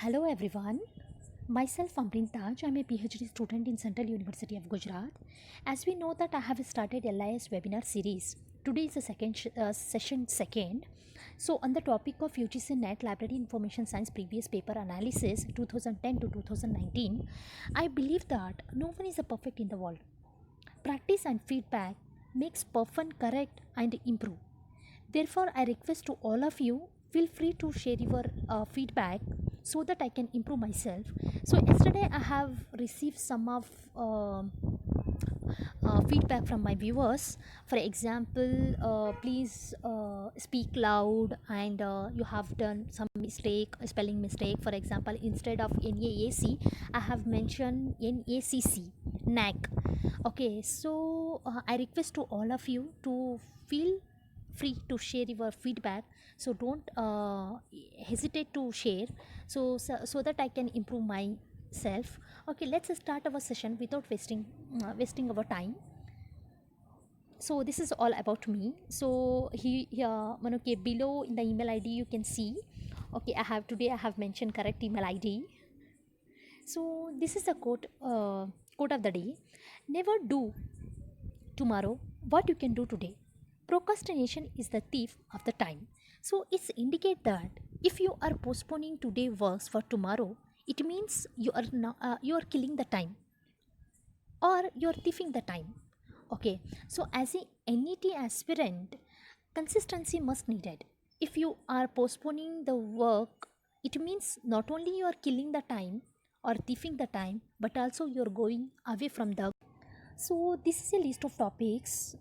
Hello everyone. Myself Amrin Taj. I'm a PhD student in Central University of Gujarat. As we know that I have started LIS webinar series. Today is the session second. So on the topic of UGC NET Library Information Science previous paper analysis 2010 to 2019, I believe that no one is a perfect in the world. Practice and feedback makes perfect, correct and improve. Therefore, I request to all of you, feel free to share your feedback so that I can improve myself. So yesterday I have received some of feedback from my viewers. For example, please speak loud, and you have done some mistake, a spelling mistake. For example, instead of NAAC, I have mentioned NACC, NAC. Okay, so I request to all of you to feel free to share your feedback, so don't hesitate to share, so that I can improve myself. Okay, let's start our session without wasting our time. So this is all about me. So okay, below in the email ID you can see. Okay, I have mentioned correct email ID. So this is a quote of the day. Never do tomorrow what you can do today. Procrastination is the thief of the time. So it's indicate that if you are postponing today works for tomorrow, it means you are killing the time, or you are thieving the time. Okay, so as a NET aspirant, consistency must needed. If you are postponing the work, it means not only you are killing the time or thieving the time, but also you are going away from the. So this is a list of topics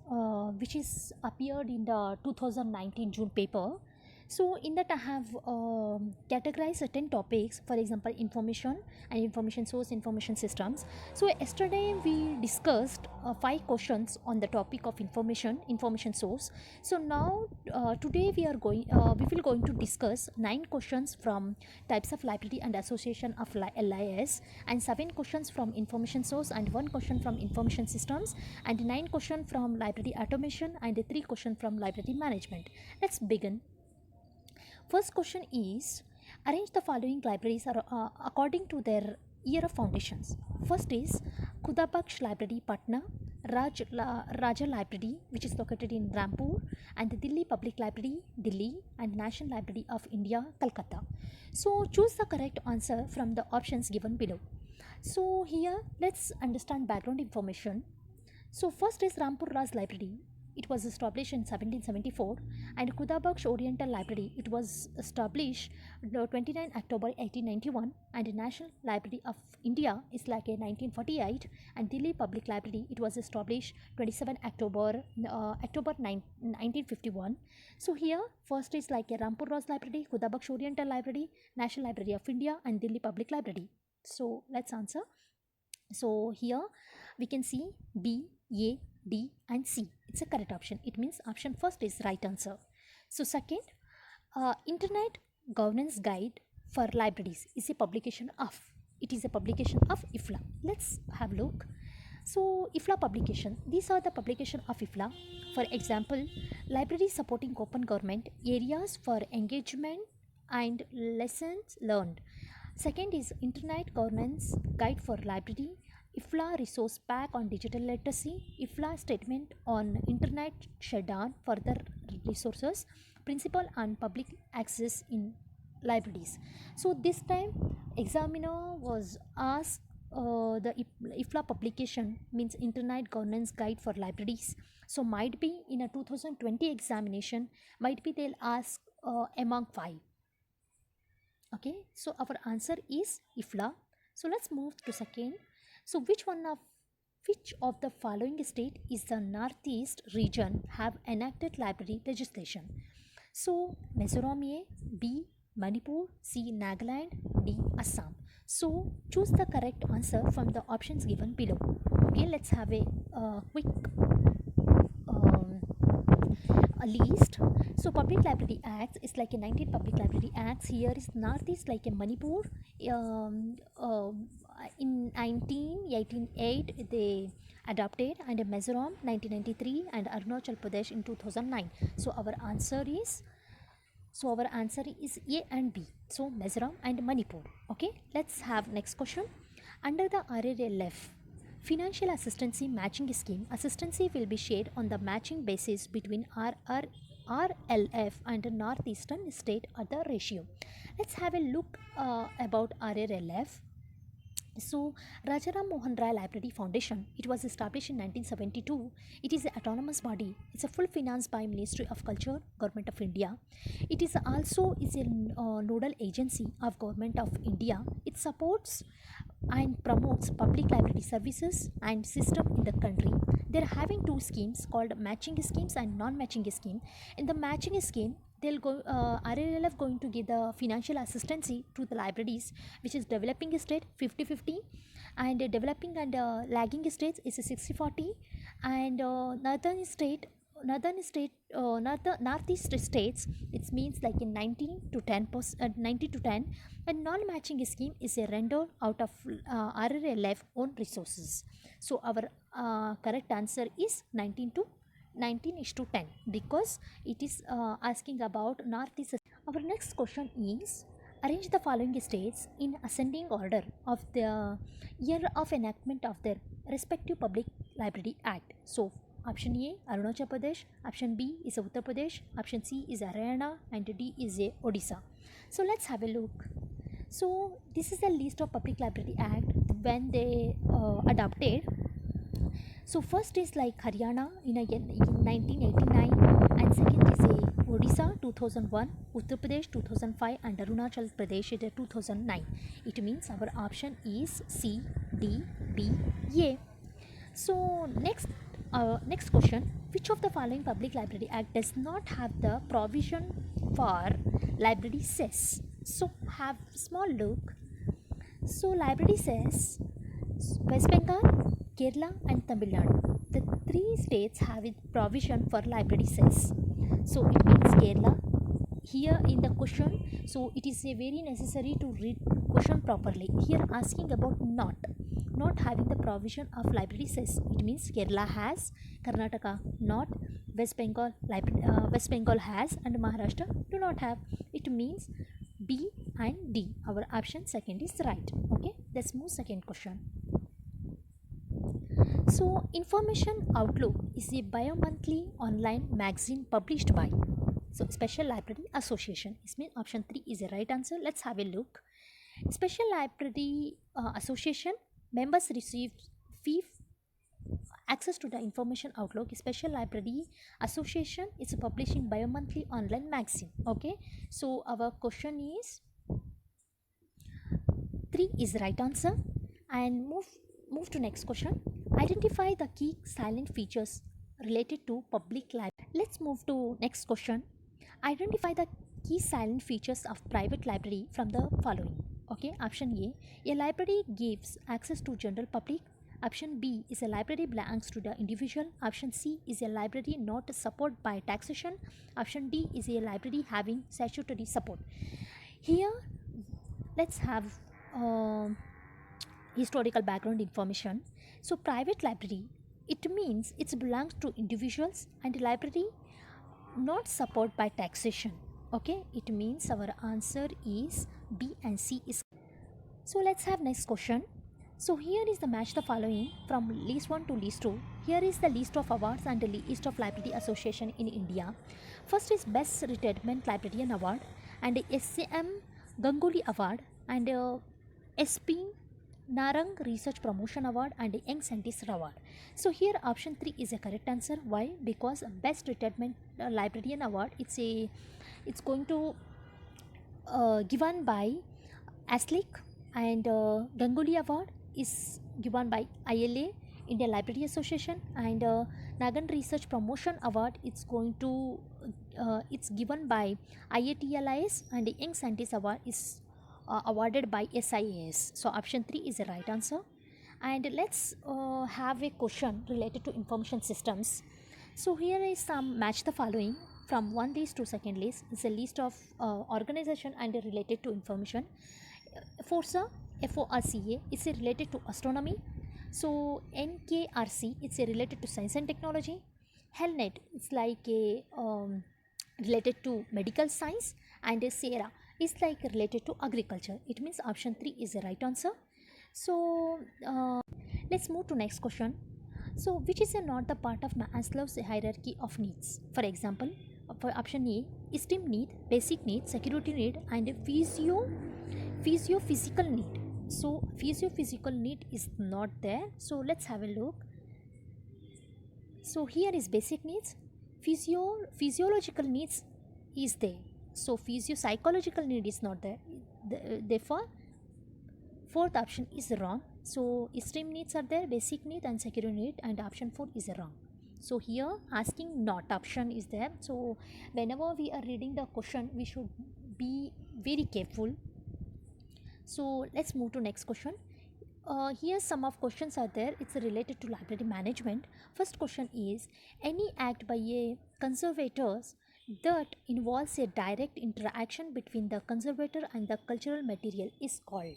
which is appeared in the 2019 June paper. So in that I have categorized 10 topics, for example information and information source, information systems. So yesterday we discussed 5 questions on the topic of information source. So now today we will going to discuss 9 questions from types of library and association of LIS, and 7 questions from information source, and 1 question from information systems, and 9 questions from library automation, and 3 questions from library management. Let's begin. First question is, arrange the following libraries according to their year of foundations. First is Khudabakhsh Library, Patna, Raja Library, which is located in Rampur, and the Delhi Public Library, Delhi, and National Library of India, Calcutta. So choose the correct answer from the options given below. So here let's understand background information. So first is Rampur Raj Library. It was established in 1774, and Khudabakhsh Oriental Library. It was established 29 October 1891, and the National Library of India is like a 1948, and Delhi Public Library. It was established 27 October 1951. So here first is like a Rampur Raj Library, Khudabakhsh Oriental Library, National Library of India, and Delhi Public Library. So let's answer. So here we can see B, A, D and C. It's a correct option. It means option first is right answer. So second, Internet Governance Guide for Libraries is a publication of. It is a publication of IFLA. Let's have a look. So IFLA publication. These are the publication of IFLA. For example, libraries supporting open government, areas for engagement and lessons learned. Second is Internet Governance Guide for Library, IFLA Resource Pack on Digital Literacy, IFLA Statement on Internet Shutdown, further resources, Principle on Public Access in Libraries. So this time examiner was asked the IFLA publication means Internet Governance Guide for Libraries. So might be in a 2020 examination, might be they'll ask among 5. Okay, so our answer is IFLA. So let's move to second. So which of the following state is the northeast region have enacted library legislation? So Mizoram A, B Manipur, C Nagaland, D Assam. So choose the correct answer from the options given below. Okay, let's have a quick list. So Public Library Acts is like a 19 Public Library Acts. Here is Northeast like a Manipur. In 1988 they adopted, and Mizoram 1993, and Arunachal Pradesh in 2009. So our answer is So our answer is A and B. So Mizoram and Manipur. Okay, let's have next question. Under the RRLF Financial Assistance Matching Scheme, assistance will be shared on the matching basis between RLF and Northeastern state at the ratio. Let's have a look about RRLF. So, Rajaram Mohan Rai Library Foundation, it was established in 1972. It is an autonomous body. It's a full financed by Ministry of Culture, Government of India. It is also is a nodal agency of Government of India. It supports and promotes public library services and system in the country. They're having two schemes called matching schemes and non-matching scheme. In the matching scheme, they'll go RLF going to give the financial assistance to the libraries which is developing state 50-50 and developing and lagging states is a 60-40 and northeast states it means like in 90 to 10 and non-matching scheme is a rendered out of RLF own resources. So our correct answer is 19 is to 10 because it is asking about northeast. Our next question is arrange the following states in ascending order of the year of enactment of their respective Public Library Act. So option A Arunachal Pradesh, option B is Uttar Pradesh, option C is Haryana and D is a Odisha. So let's have a look. So this is the list of Public Library Act when they adopted. So first is like Haryana in 1989 and second is a Odisha 2001, Uttar Pradesh 2005 and Arunachal Pradesh is 2009. It means our option is C, D, B, A. So next question, which of the following Public Library Act does not have the provision for library cess? So have small look. So library cess, West Bengal, Kerala and Tamil Nadu. The three states have a provision for library cess. So it means Kerala. Here in the question, so it is a very necessary to read question properly. Here asking about not having the provision of library cess. It means Kerala has, Karnataka not, West Bengal has and Maharashtra do not have. It means B and D. Our option second is right. Okay, let's move second question. So, Information Outlook is a bi-monthly online magazine published by Special Library Association. This means option 3 is the right answer. Let's have a look. Special Library Association members receive fee access to the Information Outlook. Special Library Association is publishing bi-monthly online magazine. Okay, so our question is 3 is the right answer. And move to next question. Identify the key silent features related to public library. Let's move to next question. Identify the key silent features of private library from the following. Okay, option A library gives access to general public. Option B is a library belongs to the individual. Option C is a library not supported by taxation. Option D is a library having statutory support. Here let's have historical background information. So private library, it means it belongs to individuals and library not supported by taxation. Okay, it means our answer is B and C is. So let's have next question. So here is the match the following from list 1 to list 2. Here is the list of awards and the list of library association in India. First is Best Retirement Librarian Award and SCM Ganguly Award and SP Narang Research Promotion Award and Young Scientist Award. So here option 3 is a correct answer. Why? Because Best Retirement Librarian Award it's going to given by ASLIC and Ganguly Award is given by ILA Indian Library Association and Nagan Research Promotion Award it's given by IATLIS and the Young Scientist Award is awarded by SIAS. So option 3 is the right answer. And let's have a question related to information systems. So here is some match the following from one list to second list. It's a list of organization and related to information. FORCA, FORCA, it's related to astronomy. So NKRC, it's related to science and technology. HealthNet, it's like a related to medical science. and Sierra is like related to agriculture. It means option 3 is the right answer. So let's move to next question. So which is not the part of Maslow's hierarchy of needs? For example, for option A, esteem need, basic need, security need, and physical need. So physical need is not there. So let's have a look. So here is basic needs, physiological needs is there. So psychological need is not there. Therefore, fourth option is wrong. So extreme needs are there, basic need and security need, and option 4 is wrong. So here asking not option is there. So whenever we are reading the question, we should be very careful. So let's move to next question. Here some of questions are there. It's related to library management. First question is, any act by a conservators that involves a direct interaction between the conservator and the cultural material is called,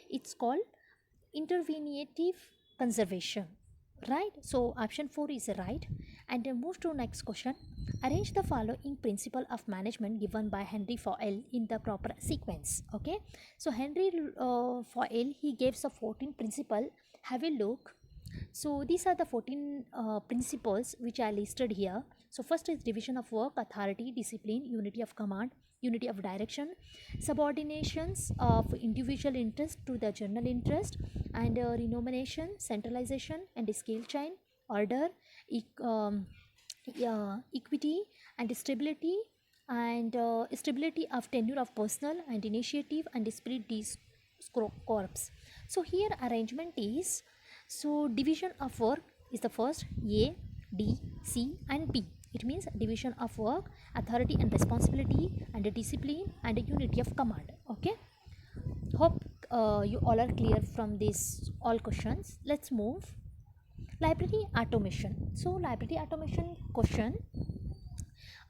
it's called interventive conservation, right? So option 4 is right. And then move to next question. Arrange the following principle of management given by Henry Fayol in the proper sequence. Okay, so Henry Fayol, he gave the 14 principle. Have a look. So these are the 14 principles which are listed here. So first is division of work, authority, discipline, unity of command, unity of direction, subordinations of individual interest to the general interest, and renomination, centralization and scale chain, order, equity and stability, and stability of tenure of personal and initiative and spirit these corps. So here arrangement is, so division of work is the first, A, D, C and P. It means division of work, authority and responsibility, and a discipline and a unity of command. Okay, hope you all are clear from these all questions. Let's move. Library automation. So library automation question.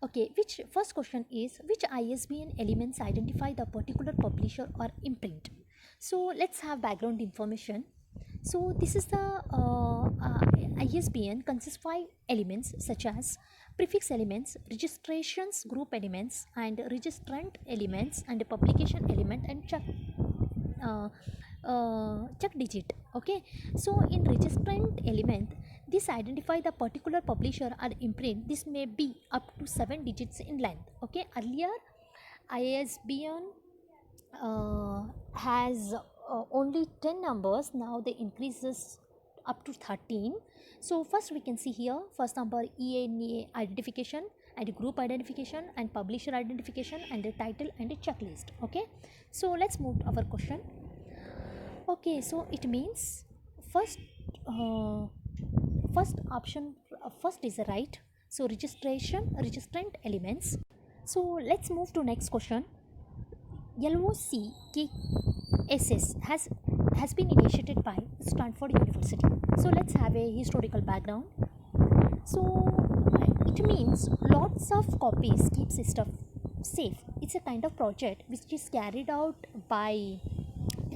Okay, which first question is, which ISBN elements identify the particular publisher or imprint? So let's have background information. So this is the ISBN consists 5 elements such as prefix elements, registrations group elements, and registrant elements, and publication element, and check digit. Okay, so in registrant element, this identify the particular publisher or imprint. This may be up to 7 digits in length. Okay, earlier ISBN has only 10 numbers. Now they increases up to 13. So first we can see here, first number ENA identification and group identification and publisher identification and the title and the checklist. Okay, so let's move to our question. Okay, so it means first option first is right. So registrant elements. So let's move to next question. LOCKSS has been initiated by Stanford University. So let's have a historical background. So it means lots of copies keeps stuff safe. It's a kind of project which is carried out by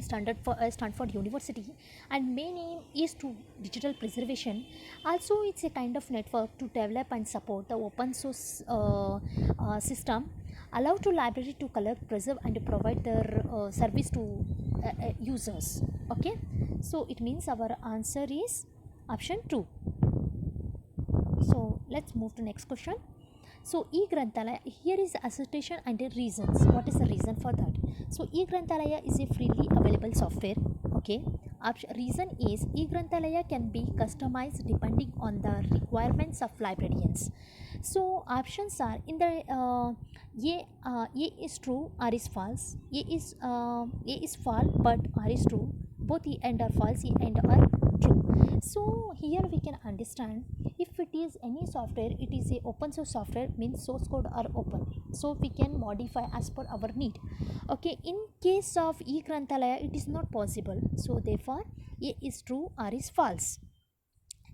Stanford University, and main aim is to digital preservation. Also, it's a kind of network to develop and support the open source system, allow to library to collect, preserve, and provide their service to users. Okay, so it means our answer is option 2. So let's move to next question. So e-Granthalaya, here is the assertion and the reasons. What is the reason for that? So e-Granthalaya is a freely available software. Okay, reason is e-Granthalaya can be customized depending on the requirements of librarians. So options are in the A is true, R is false. A is false but R is true. Both E and are false, E and are true. So here we can understand, if it is any software, it is a open source software, means source code are open, so we can modify as per our need. Okay, in case of e-Granthalaya it is not possible, so therefore A is true, R is false.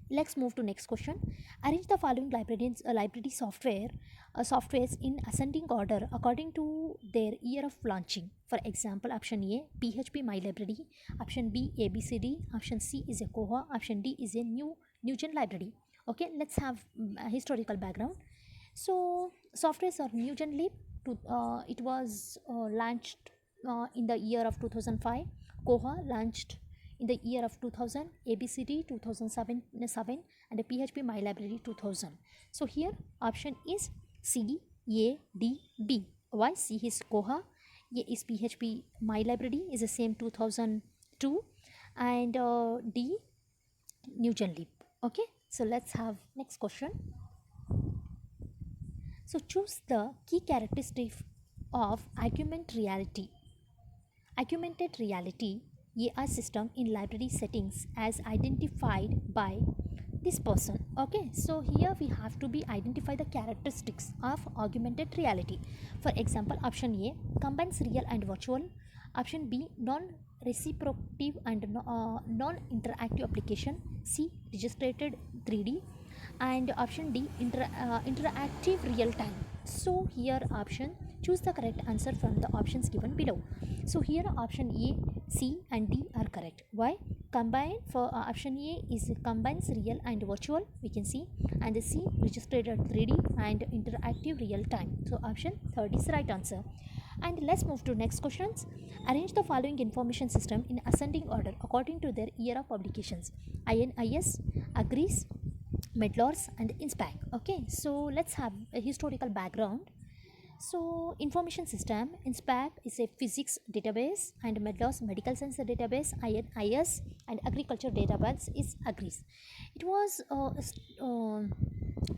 Let's move to next question. Arrange the following library softwares in ascending order according to their year of launching. For example, option A, PHP My Library, option B, ABCD, option C is a Koha, option D is a New-Gen library. Okay, let's have a historical background. So softwares are New-Gen Lib, it was launched in the year of 2005. Koha launched in the year of 2000, ABCD 2007, and PHP My Library 2000. So here option is C, A, D, B. Why? C is Koha, A is PHP My Library is the same 2002, and D Nugent. Okay, so let's have next question. So choose the key characteristic of augmented reality. Augmented reality, AR system in library settings as identified by this person. Okay, so here we have to be identify the characteristics of augmented reality. For example, option A combines real and virtual. Option B non-reciprocative and non-interactive application. C registered 3D, and option D interactive real time. So here option, choose the correct answer from the options given below. So here option A, C and D are correct. Why? Combine for option A is combines real and virtual, we can see, and the C registered at 3D and interactive real time. So option third is right answer. And let's move to next questions. Arrange the following information system in ascending order according to their year of publications. INIS, agrees, Medlars and INSPAC. Okay, so let's have a historical background. So information system, INSPAC is a physics database, and Medlars medical science database, INIS and agriculture database is agrees. It was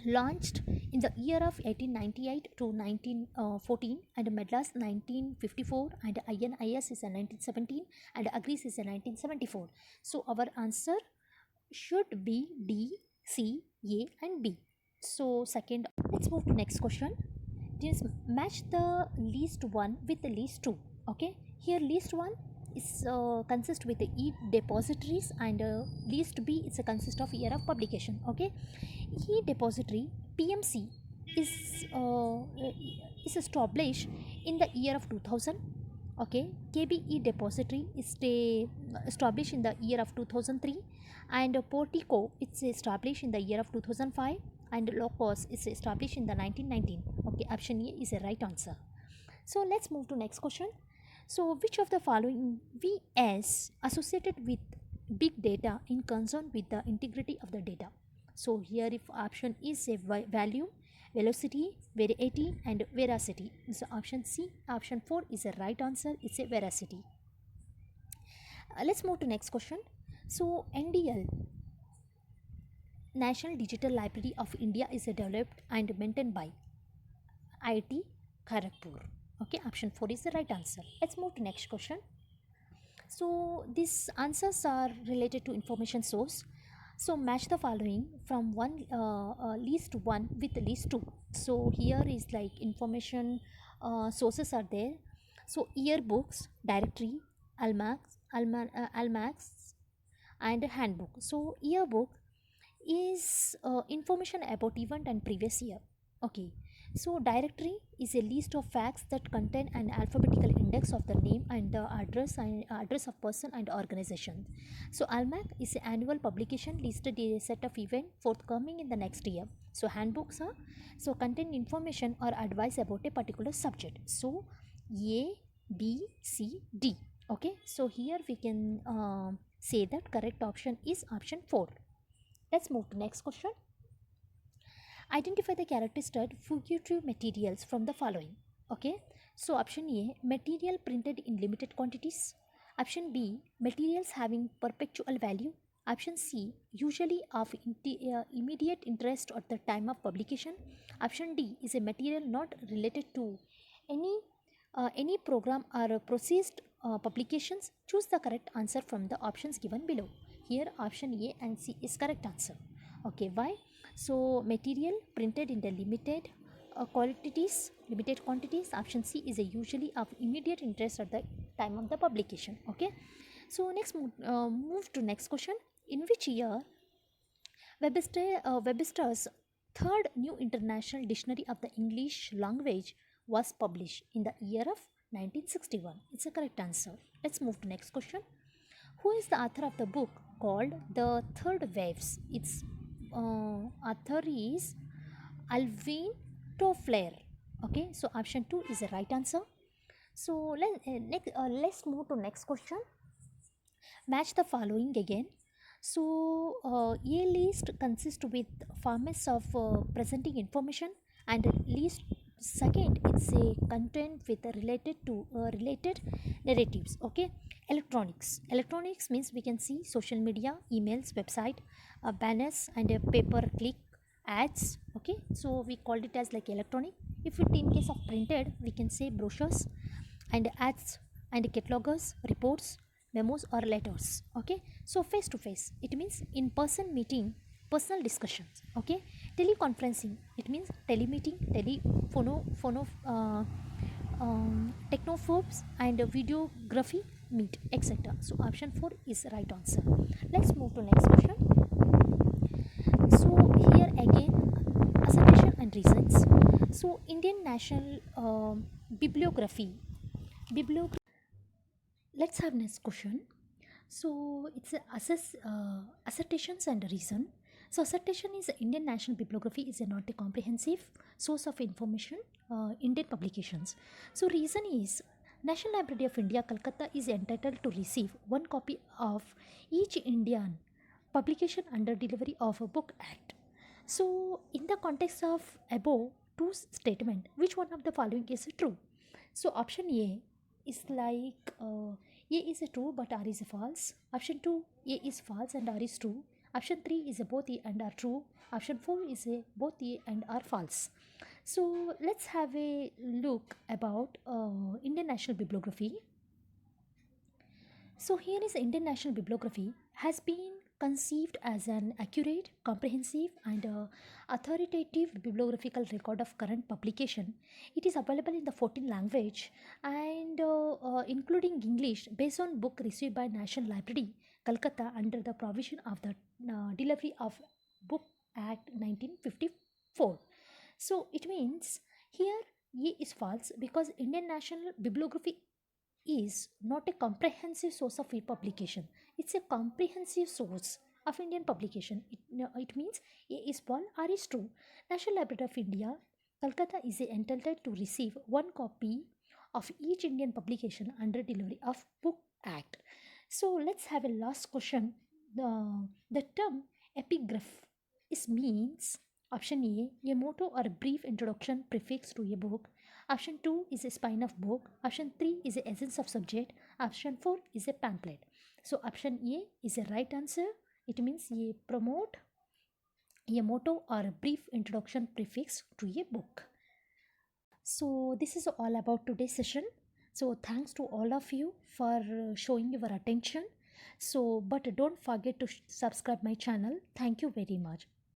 launched in the year of 1898 to 1914, and Medlars 1954, and INIS is a 1917, and agrees is a 1974. So our answer should be D, C, A and B. So second, let's move to next question. Just match the least one with the least two. Okay, here least one is consist with the E depositories, and least B is a consist of year of publication. Okay, E depository PMC is established in the year of 2000. Okay, KBE depository is established in the year of 2003, and Portico it's established in the year of 2005, and Locos is established in the 1919. Okay, option A is a right answer. So let's move to next question. So which of the following VS associated with big data in concern with the integrity of the data? So here if option is a value, velocity, variety and veracity. So option C, option 4 is a right answer. It's a veracity. Let's move to next question. So NDL, National Digital Library of India, is developed and maintained by IIT Kharagpur. Okay, option 4 is the right answer. Let's move to next question. So these answers are related to information source. So match the following from one least one with least two. So here is like information sources are there. So yearbooks, directory, almanacs and handbook. So yearbook is information about event and previous year. Okay, so directory is a list of facts that contain an alphabetical index of the name and the address of person and organization. So almanac is an annual publication listed a set of events forthcoming in the next year. So handbooks are so contain information or advice about a particular subject. So A, B, C, D. Okay, so here we can say that correct option is option 4. Let's move to next question. Identify the characteristic fugitive materials from the following. Okay, so option A, material printed in limited quantities. Option B, materials having perpetual value. Option C, usually of immediate interest at the time of publication. Option D is a material not related to any program or processed publications. Choose the correct answer from the options given below. Here option A and C is correct answer. Okay, why? So material printed in the limited quantities. Option C is a usually of immediate interest at the time of the publication. Okay, so next move to next question. In which year Webster's third new international dictionary of the English language was published? In the year of 1961. It's a correct answer. Let's move to next question. Who is the author of the book called The Third Waves? Its author is Alvin Toffler. Okay, so option 2 is the right answer. So let's move to next question. Match the following again. So a list consists with formats of presenting information, and list second it's a content with related narratives. Okay, electronics means we can see social media, emails, website, banners, and a paper click ads. Okay, so we called it as like electronic. If it in case of printed, we can say brochures and ads and catalogers, reports, memos, or letters. Okay, so face to face, it means in person meeting, personal discussions. Okay, teleconferencing, it means telemeeting, technophobes, and videography meet, etc. So option 4 is right answer. Let's move to next question. So here again, assertion and reasons. So Indian National Bibliography. Let's have next question. So it's a assertions and reason. So assertion is Indian National Bibliography is a not a comprehensive source of information Indian publications. So reason is National Library of India, Calcutta is entitled to receive one copy of each Indian publication under delivery of a book act. So in the context of above two statement, which one of the following is true? So option A is like A is a true but R is a false. Option 2, A is false and R is true. Option 3 is a both A and R true. Option 4 is a both A and R false. So let's have a look about Indian National Bibliography. So here is Indian National Bibliography has been conceived as an accurate, comprehensive, and authoritative bibliographical record of current publication. It is available in the 14 language and including English based on book received by National Library, Calcutta under the provision of the Delivery of Book Act 1954. So it means here A is false because Indian National Bibliography is not a comprehensive source of e-publication. It's a comprehensive source of Indian publication. It means A is false, R is true. National Library of India, Calcutta is entitled to receive one copy of each Indian publication under delivery of Book Act. So let's have a last question. The term epigraph is means option A motto or a brief introduction prefix to a book. Option 2 is a spine of book. Option 3 is the essence of subject. Option 4 is a pamphlet. So option A is a right answer. It means a promote, a motto or a brief introduction prefix to a book. So this is all about today's session. So thanks to all of you for showing your attention. So but don't forget to subscribe my channel. Thank you very much.